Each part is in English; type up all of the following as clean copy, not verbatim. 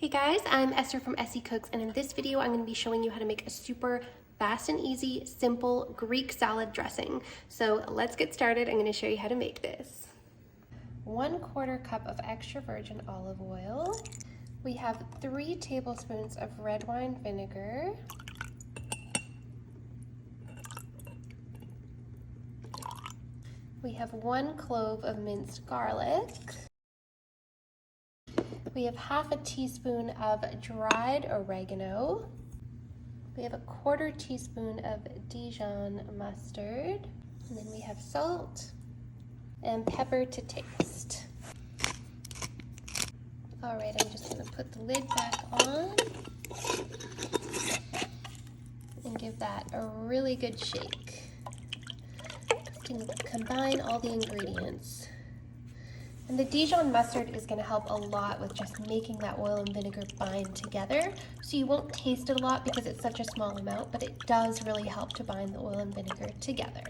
Hey guys, I'm Esther from ESSYCOOKS, and in this video I'm going to be showing you how to make a super fast and easy, simple Greek salad dressing. So let's get started. I'm going to show you how to make this. 1/4 cup of extra virgin olive oil. We have 3 tablespoons of red wine vinegar. We have 1 clove of minced garlic. We have 1/2 teaspoon of dried oregano. We have 1/4 teaspoon of Dijon mustard. And then we have salt and pepper to taste. All right, I'm just gonna put the lid back on and give that a really good shake. Just gonna combine all the ingredients. And the Dijon mustard is going to help a lot with just making that oil and vinegar bind together. So you won't taste it a lot because it's such a small amount, but it does really help to bind the oil and vinegar together.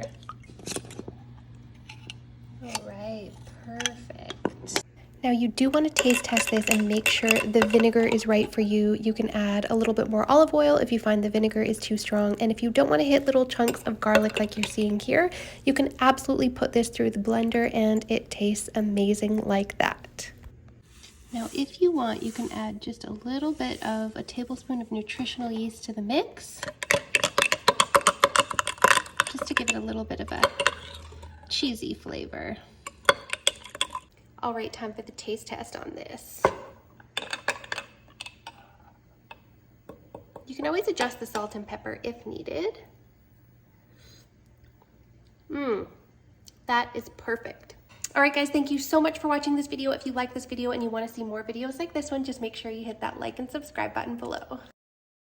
All right, perfect. Now you do want to taste test this and make sure the vinegar is right for you. You can add a little bit more olive oil if you find the vinegar is too strong. And if you don't want to hit little chunks of garlic like you're seeing here, you can absolutely put this through the blender and it tastes amazing like that. Now if you want, you can add just a little bit of a tablespoon of nutritional yeast to the mix, just to give it a little bit of a cheesy flavor. All right, time for the taste test on this. You can always adjust the salt and pepper if needed. That is perfect. All right, guys, thank you so much for watching this video. If you like this video and you want to see more videos like this one, just make sure you hit that like and subscribe button below.